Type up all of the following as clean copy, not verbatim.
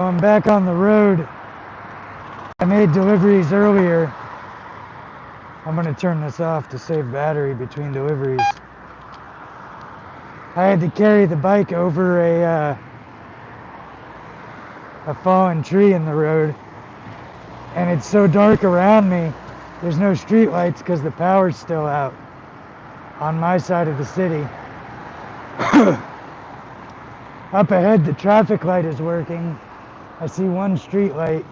I'm back on the road. I made deliveries earlier. I'm going to turn this off to save battery between deliveries. I had to carry the bike over a fallen tree in the road, and it's so dark around me. There's no street lights because the power's still out on my side of the city. Up ahead, the traffic light is working. I see one street light,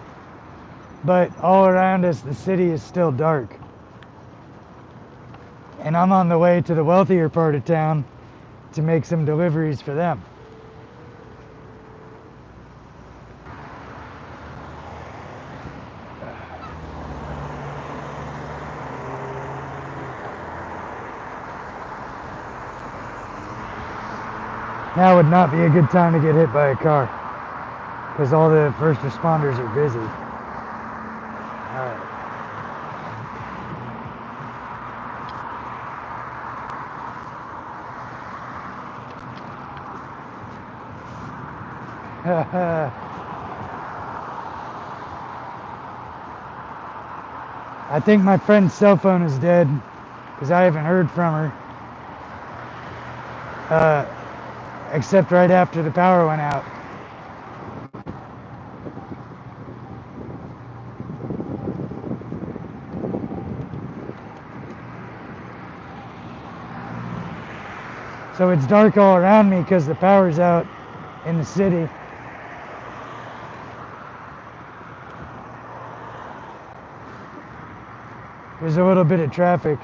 but all around us, the city is still dark. And I'm on the way to the wealthier part of town to make some deliveries for them. Now would not be a good time to get hit by a car because all the first responders are busy. Alright. I think my friend's cell phone is dead because I haven't heard from her. Except right after the power went out. So it's dark all around me because the power's out in the city. There's a little bit of traffic.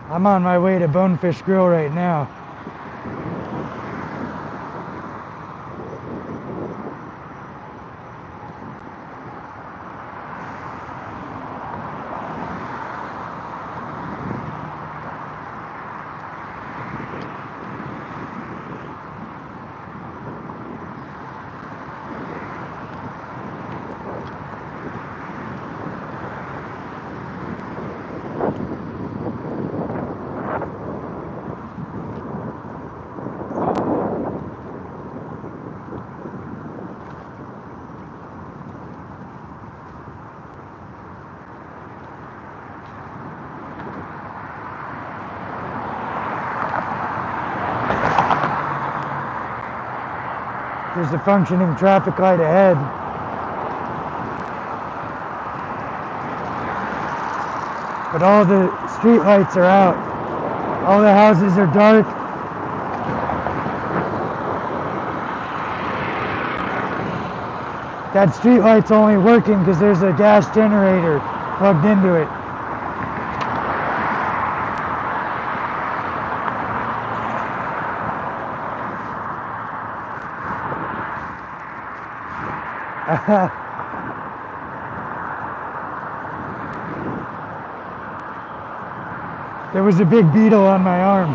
I'm on my way to Bonefish Grill right now. There's a functioning traffic light ahead. But all the street lights are out. All the houses are dark. That street light's only working because there's a gas generator plugged into it. There was a big beetle on my arm.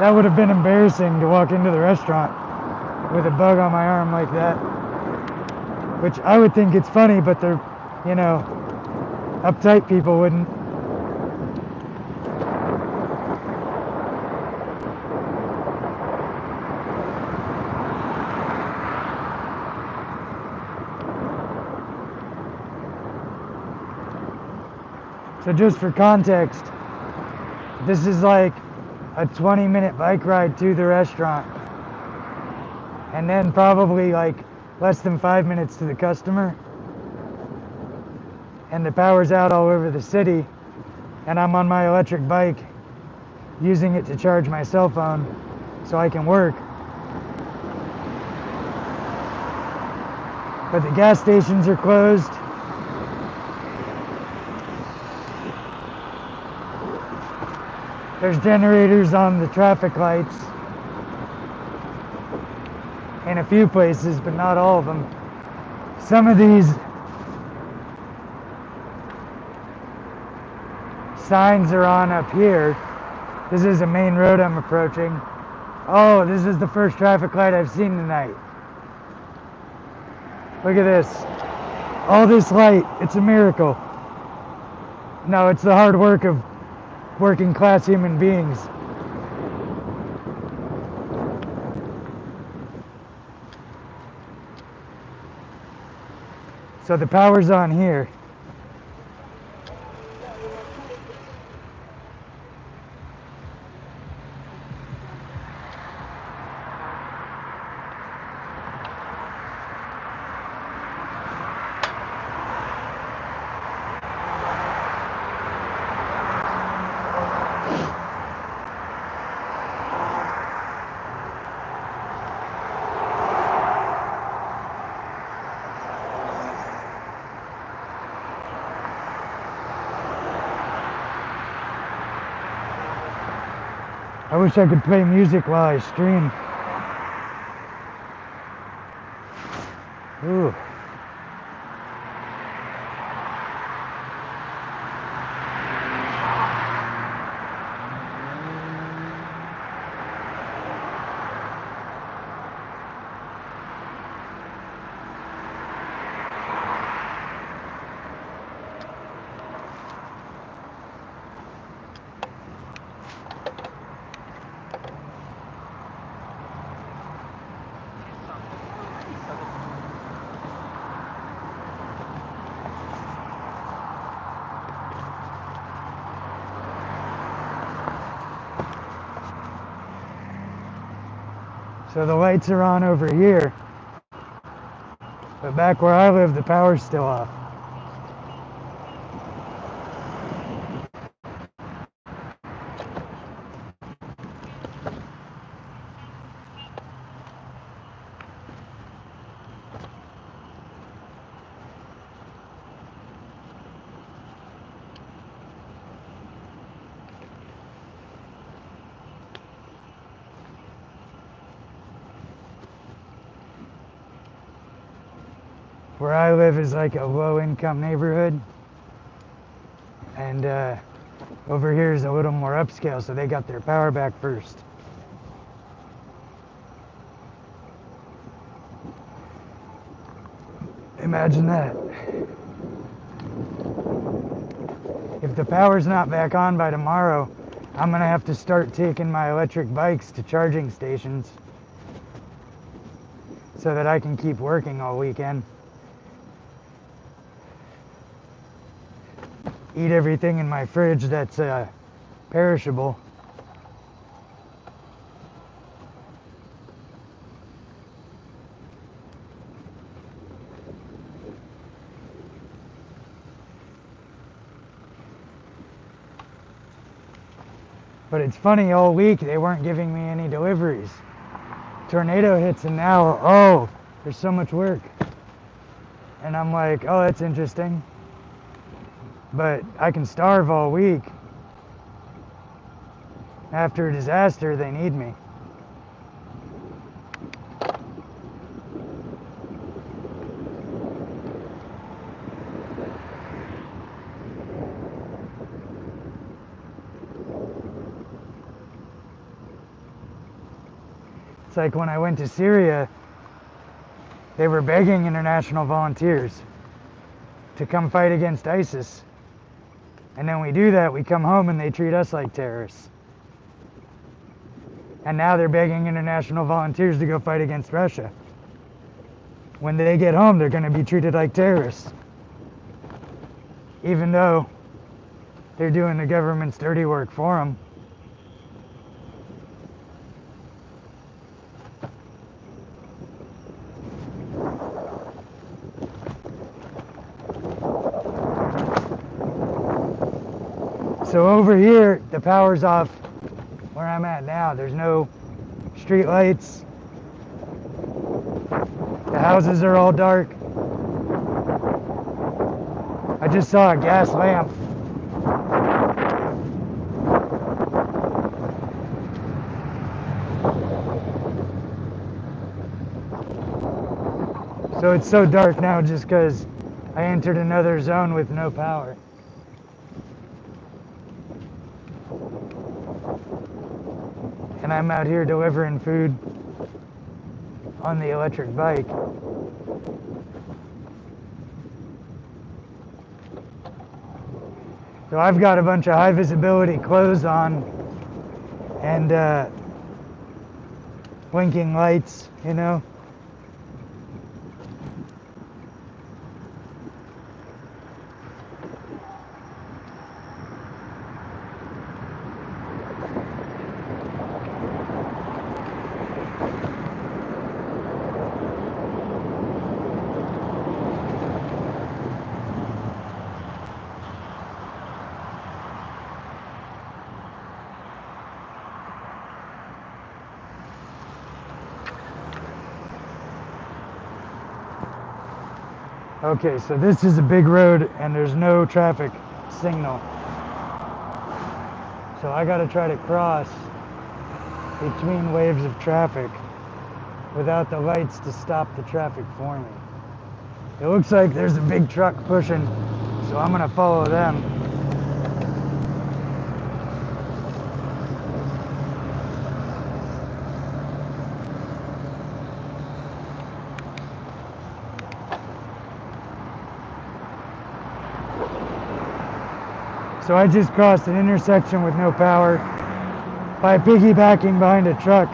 That would have been embarrassing to walk into the restaurant with a bug on my arm like that. Which I would think it's funny, but they're, uptight people wouldn't. So just for context, this is like a 20-minute bike ride to the restaurant. And then probably like less than 5 minutes to the customer. And the power's out all over the city. And I'm on my electric bike using it to charge my cell phone so I can work. But the gas stations are closed. There's generators on the traffic lights in a few places, but not all of them. Some of these signs are on up here. This is a main road I'm approaching. Oh, this is the first traffic light I've seen tonight. Look at this. All this light, it's a miracle. No, it's the hard work of working class human beings. So the power's on here. I wish I could play music while I stream. Ooh. So the lights are on over here, but back where I live, the power's still off. Where I live is like a low-income neighborhood, and over here is a little more upscale, so they got their power back first. Imagine that. If the power's not back on by tomorrow, I'm gonna have to start taking my electric bikes to charging stations so that I can keep working all weekend. Eat everything in my fridge that's perishable. But it's funny, all week they weren't giving me any deliveries. Tornado hits and now, oh, there's so much work. And I'm like, oh, that's interesting. But I can starve all week. After a disaster, they need me. It's like when I went to Syria, they were begging international volunteers to come fight against ISIS. And then we do that, we come home and they treat us like terrorists. And now they're begging international volunteers to go fight against Russia. When they get home, they're going to be treated like terrorists. Even though they're doing the government's dirty work for them. So over here, the power's off where I'm at now. There's no street lights. The houses are all dark. I just saw a gas lamp. So it's so dark now just because I entered another zone with no power. And I'm out here delivering food on the electric bike. So I've got a bunch of high visibility clothes on and blinking lights, you know. Okay, so this is a big road and there's no traffic signal. So I gotta try to cross between waves of traffic without the lights to stop the traffic for me. It looks like there's a big truck pushing, so I'm gonna follow them. So I just crossed an intersection with no power by piggybacking behind a truck.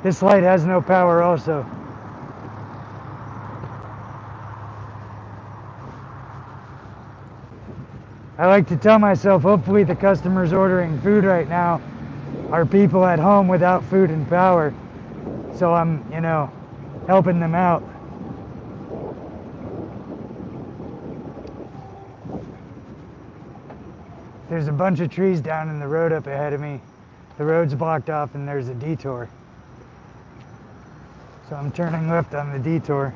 This light has no power also. I like to tell myself, hopefully the customers ordering food right now are people at home without food and power. So I'm, you know, helping them out. There's a bunch of trees down in the road up ahead of me. The road's blocked off and there's a detour. So I'm turning left on the detour.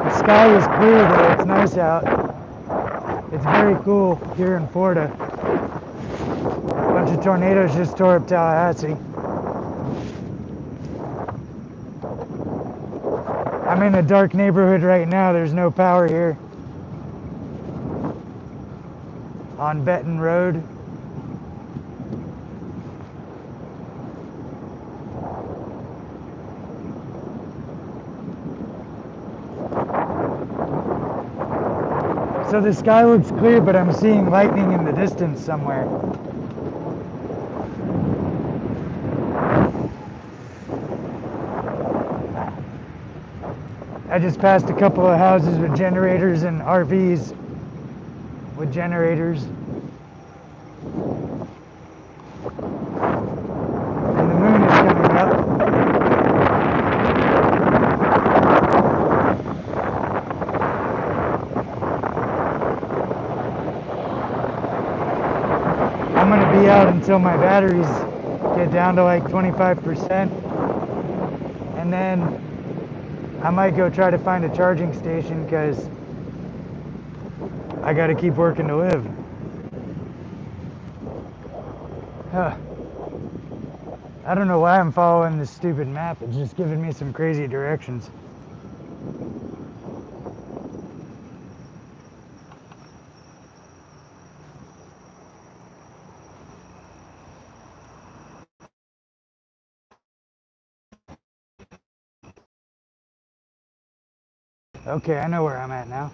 The sky is clear though, it's nice out. It's very cool here in Florida. A bunch of tornadoes just tore up Tallahassee. I'm in a dark neighborhood right now, there's no power here. On Benton Road. So the sky looks clear, but I'm seeing lightning in the distance somewhere. I just passed a couple of houses with generators and RVs with generators. And the moon is coming up. I'm going to be out until my batteries get down to like 25%. And then I might go try to find a charging station because I got to keep working to live. I don't know why I'm following this stupid map. It's just giving me some crazy directions. Okay, I know where I'm at now.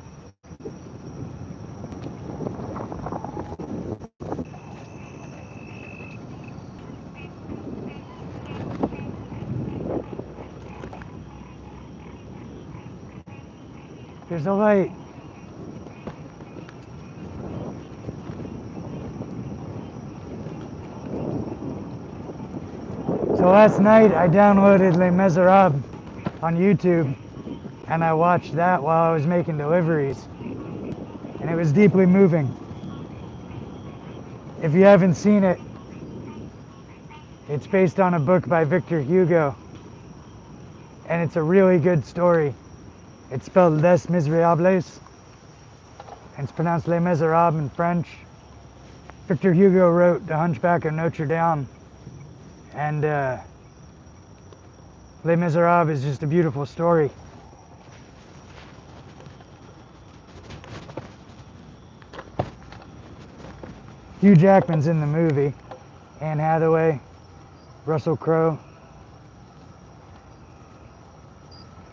There's a light. So last night I downloaded Les Miserables on YouTube and I watched that while I was making deliveries. And it was deeply moving. If you haven't seen it, it's based on a book by Victor Hugo. And it's a really good story. It's spelled Les Miserables. And it's pronounced Les Miserables in French. Victor Hugo wrote The Hunchback of Notre Dame. And Les Miserables is just a beautiful story. Hugh Jackman's in the movie. Anne Hathaway, Russell Crowe.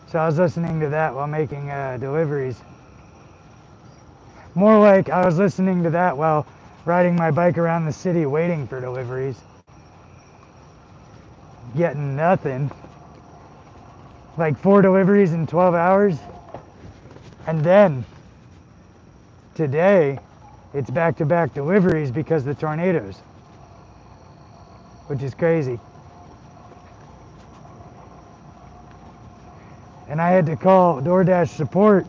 So I was listening to that while making deliveries. More like I was listening to that while riding my bike around the city waiting for deliveries. Getting nothing. Like 4 deliveries in 12 hours. And then today it's back-to-back deliveries because of the tornadoes. Which is crazy. And I had to call DoorDash support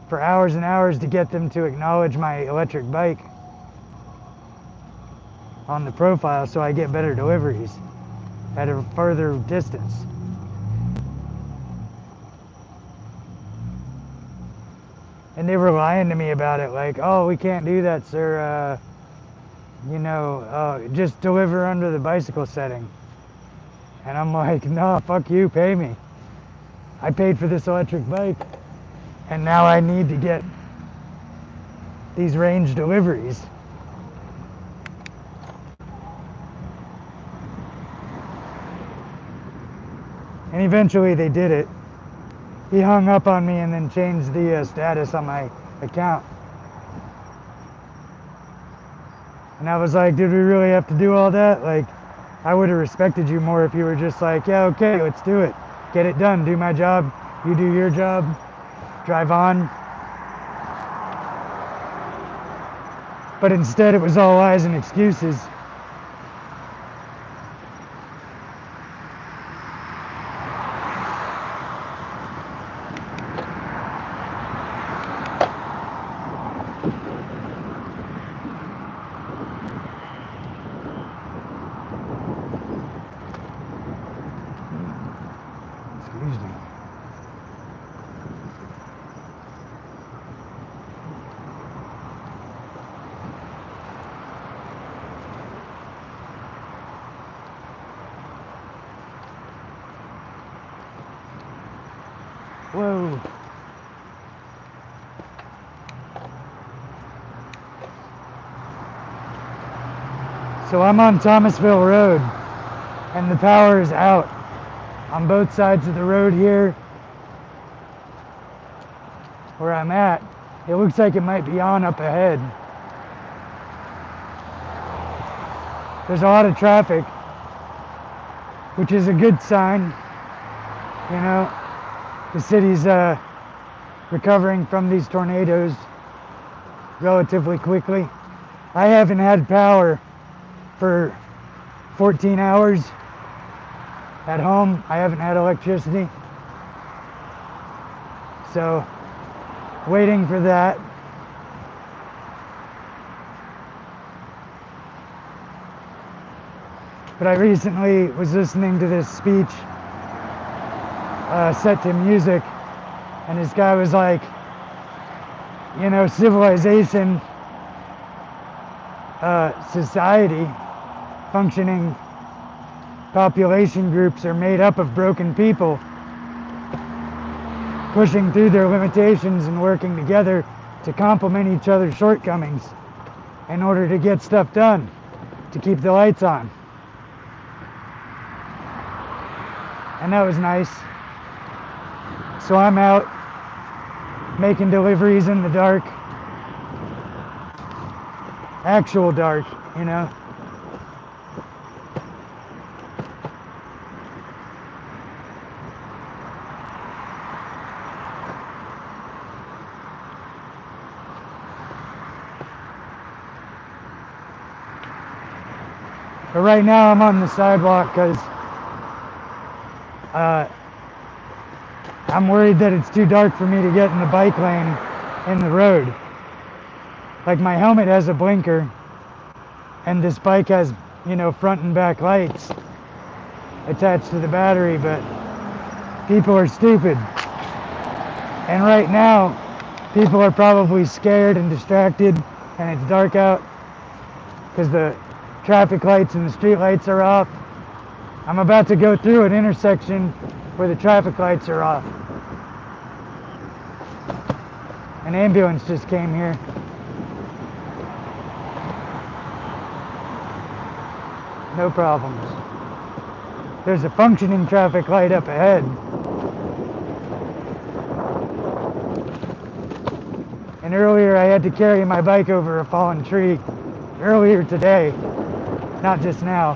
for hours and hours to get them to acknowledge my electric bike on the profile so I get better deliveries at a further distance. And they were lying to me about it, like, oh, we can't do that, sir. Just deliver under the bicycle setting. And I'm like, no, fuck you, pay me. I paid for this electric bike, and now I need to get these range deliveries. And eventually they did it. He hung up on me and then changed the status on my account. And I was like, did we really have to do all that? Like, I would have respected you more if you were just like, yeah, okay, let's do it. Get it done, do my job, you do your job, drive on. But instead it was all lies and excuses. Excuse me. Whoa. So I'm on Thomasville Road and the power is out on both sides of the road here where I'm at. It looks like it might be on up ahead. There's a lot of traffic, which is a good sign. You know, the city's recovering from these tornadoes relatively quickly. I haven't had power for 14 hours at home. I haven't had electricity. So, waiting for that. But I recently was listening to this speech set to music, and this guy was like, you know, civilization, society, functioning population groups are made up of broken people pushing through their limitations and working together to complement each other's shortcomings in order to get stuff done, to keep the lights on. And that was nice. So I'm out making deliveries in the dark. Actual dark, you know. But right now I'm on the sidewalk because I'm worried that it's too dark for me to get in the bike lane in the road. Like, my helmet has a blinker and this bike has, you know, front and back lights attached to the battery, but people are stupid. And right now, people are probably scared and distracted and it's dark out because the traffic lights and the street lights are off. I'm about to go through an intersection where the traffic lights are off. An ambulance just came here. no problems. There's a functioning traffic light up ahead. And earlier I had to carry my bike over a fallen tree. Earlier today, not just now.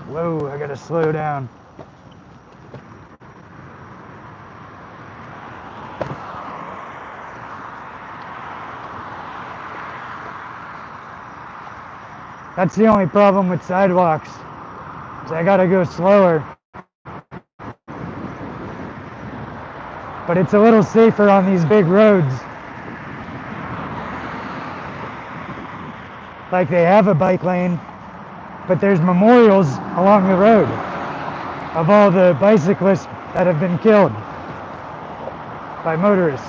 Whoa, I gotta slow down. That's the only problem with sidewalks, is I gotta go slower. But it's a little safer on these big roads. Like they have a bike lane, but there's memorials along the road of all the bicyclists that have been killed by motorists.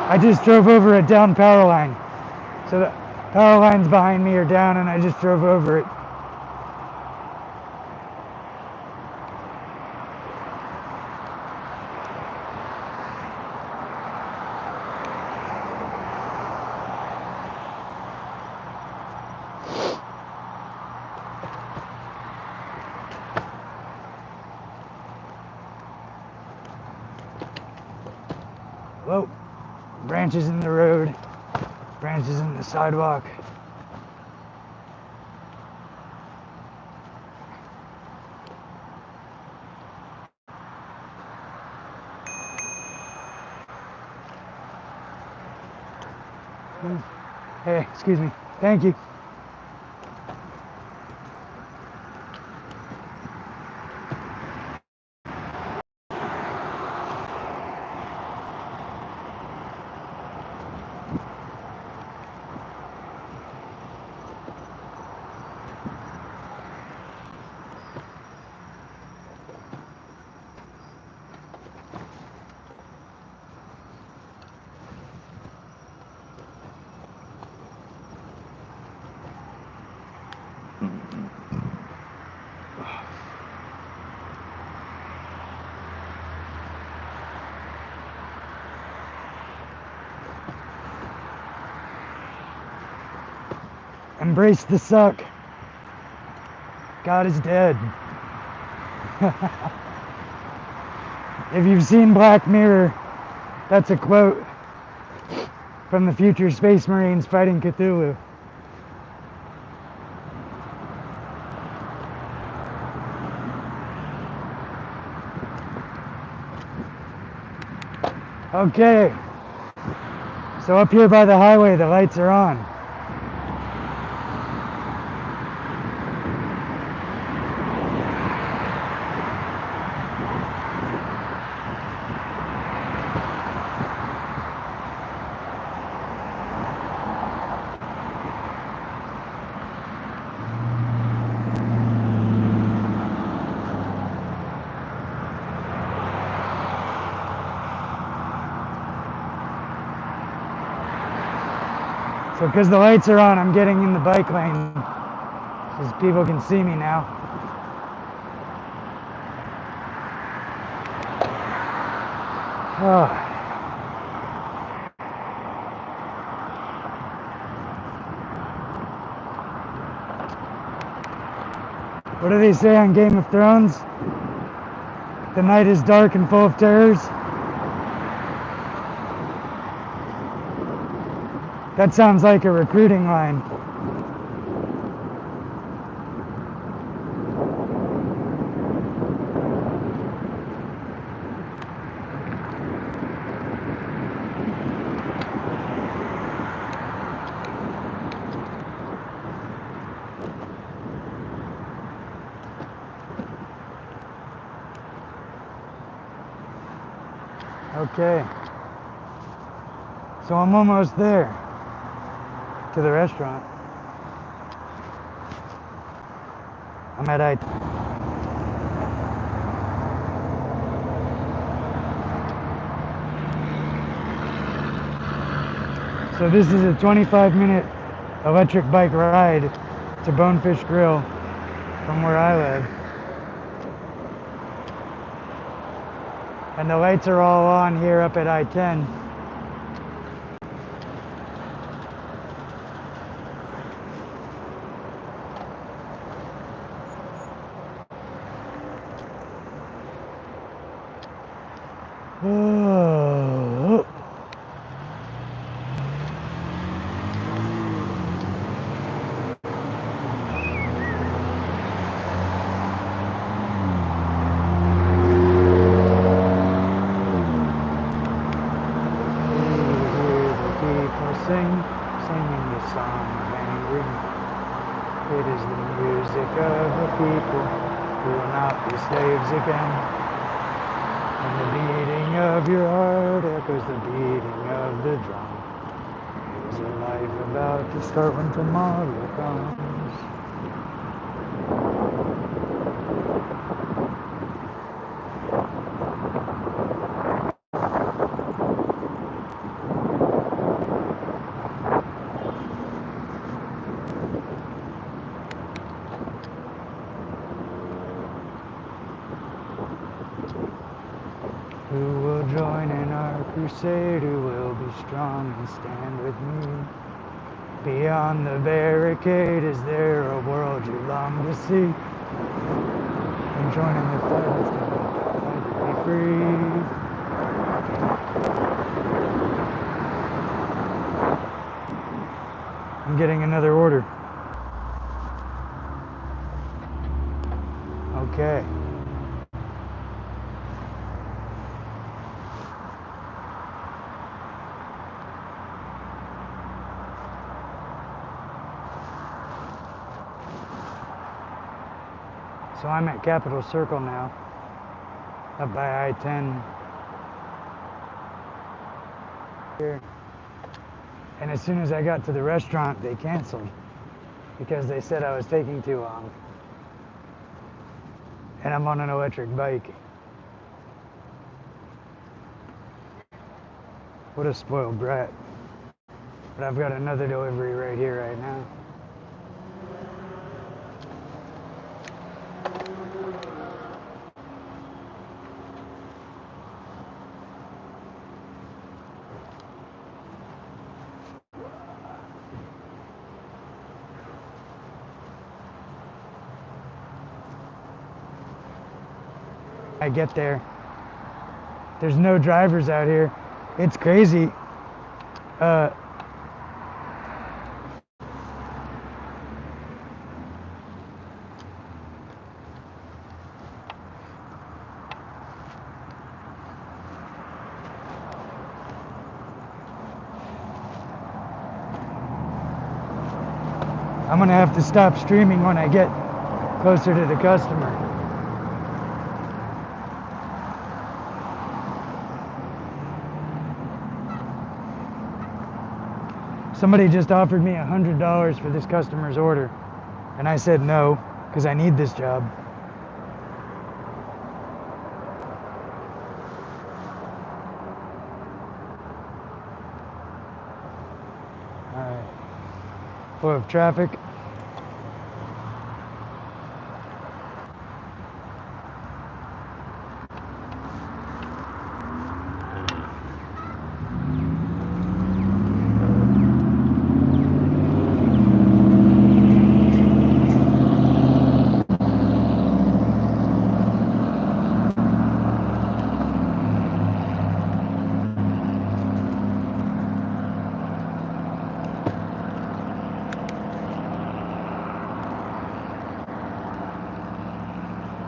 I just drove over a down power line. So the power lines behind me are down and I just drove over it. Whoa, branches in the road, branches in the sidewalk. Hey, excuse me. Thank you. Embrace the suck. God is dead. If you've seen Black Mirror, that's a quote from the future Space Marines fighting Cthulhu. Okay, so up here by the highway, the lights are on. So because the lights are on, I'm getting in the bike lane, because people can see me now. Oh. What do they say on Game of Thrones? The night is dark and full of terrors. That sounds like a recruiting line. Okay. So I'm almost there. To the restaurant. I'm at I. So this is a 25-minute electric bike ride to Bonefish Grill. from where I live. And the lights are all on here up at I-10. Oh. Singing the song of angry. It is the music of the people who will not be slaves again. And the beating of your heart echoes the beating of the drum. It is a life about to start when tomorrow comes. Who will join in our crusade? Who will be strong and stand with me? Beyond the barricade, is there a world you long to see? And join in the fight to be free. I'm getting another order. Okay. So I'm at Capitol Circle now, up by I-10 here. And as soon as I got to the restaurant, they canceled because they said I was taking too long. And I'm on an electric bike. What a spoiled brat. But I've got another delivery right here, right now. I get there. There's no drivers out here. It's crazy. I'm gonna have to stop streaming when I get closer to the customer. Somebody just offered me $100 for this customer's order, and I said no, because I need this job. Alright. Flow of traffic.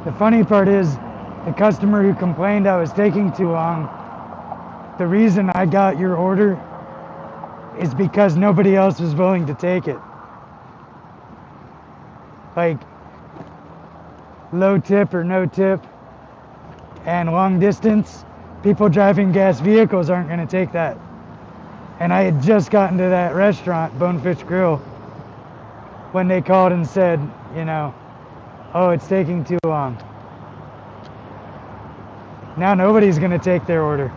The funny part is, the customer who complained I was taking too long, the reason I got your order is because nobody else was willing to take it. Like, low tip or no tip, and long distance, people driving gas vehicles aren't going to take that. And I had just gotten to that restaurant, Bonefish Grill, when they called and said, you know, oh, it's taking too long. Now nobody's going to take their order.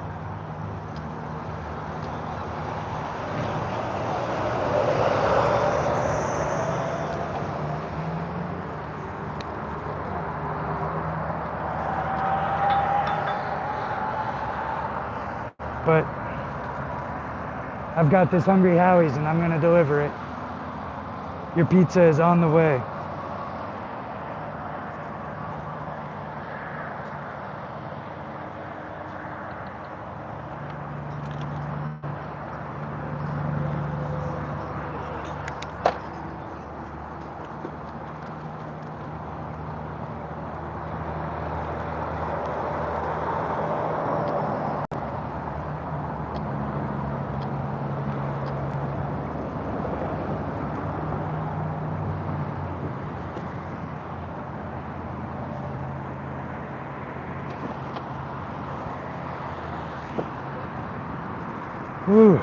but I've got this Hungry Howie's and I'm gonna deliver it. Your pizza is on the way. Whew.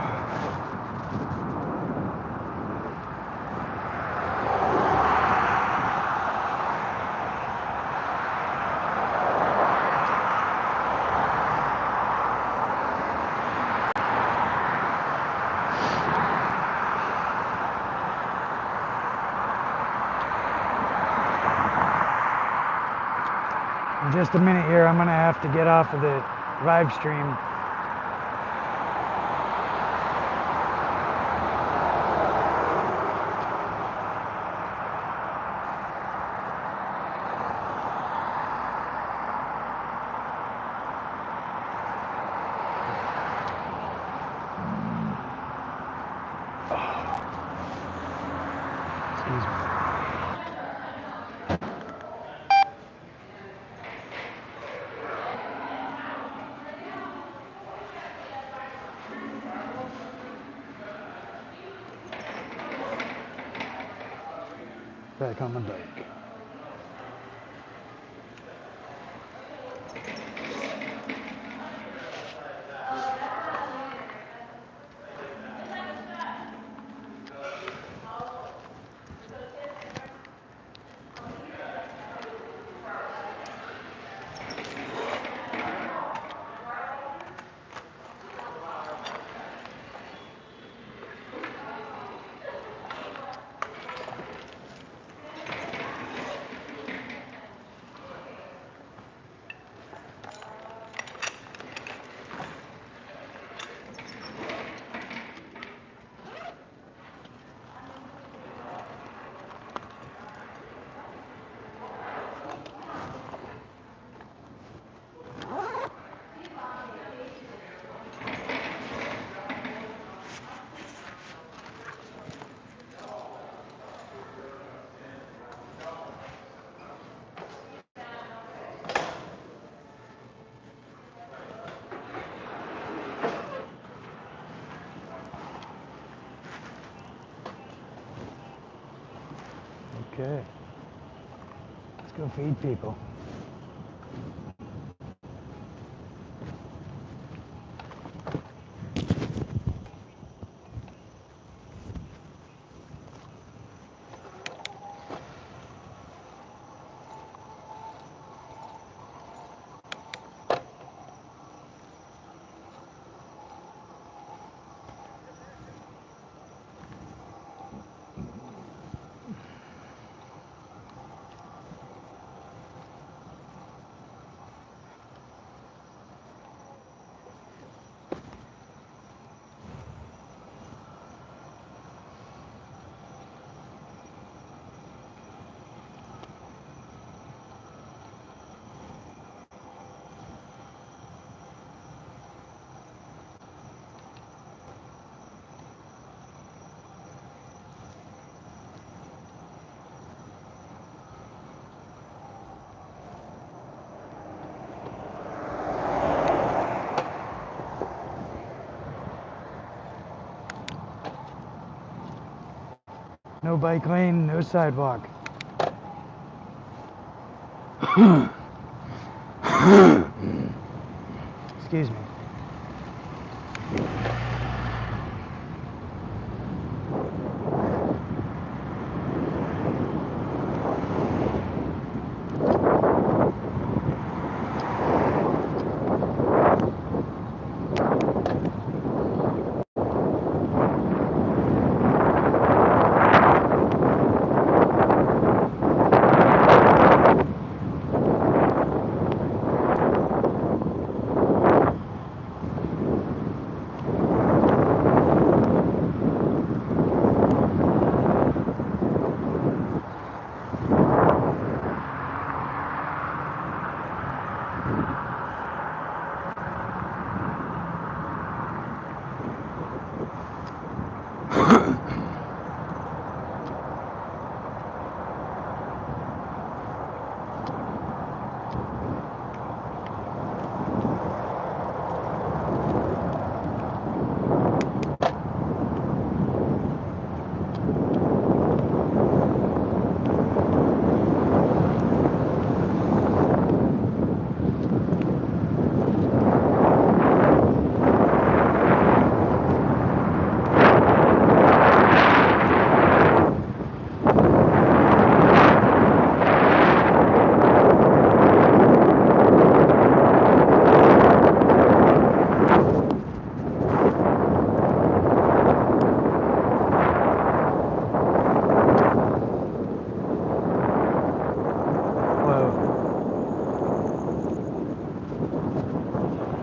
In just a minute here, I'm gonna have to get off of the live stream. Excuse me. Back on the bike. Okay. Let's go feed people. No bike lane, no sidewalk. Excuse me.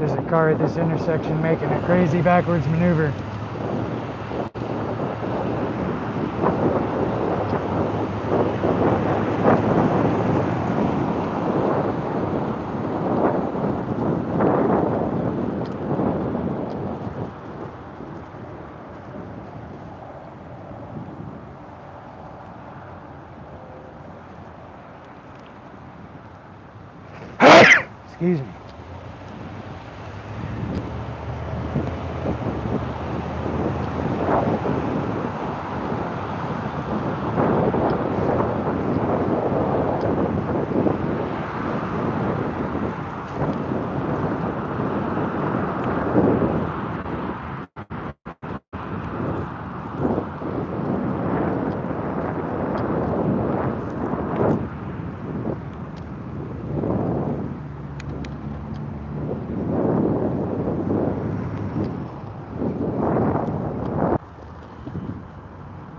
There's a car at this intersection making a crazy backwards maneuver. Excuse me.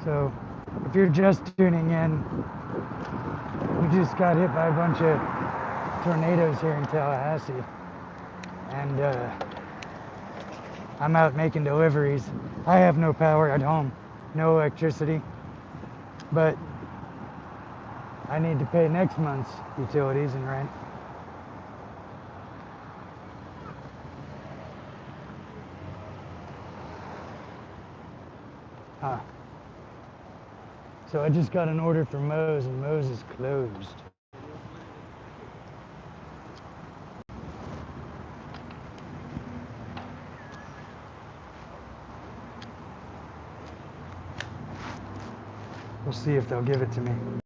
So, if you're just tuning in, we just got hit by a bunch of tornadoes here in Tallahassee. And I'm out making deliveries. I have no power at home, no electricity, but I need to pay next month's utilities and rent. Huh. So I just got an order for Moe's, and Moe's is closed. We'll see if they'll give it to me.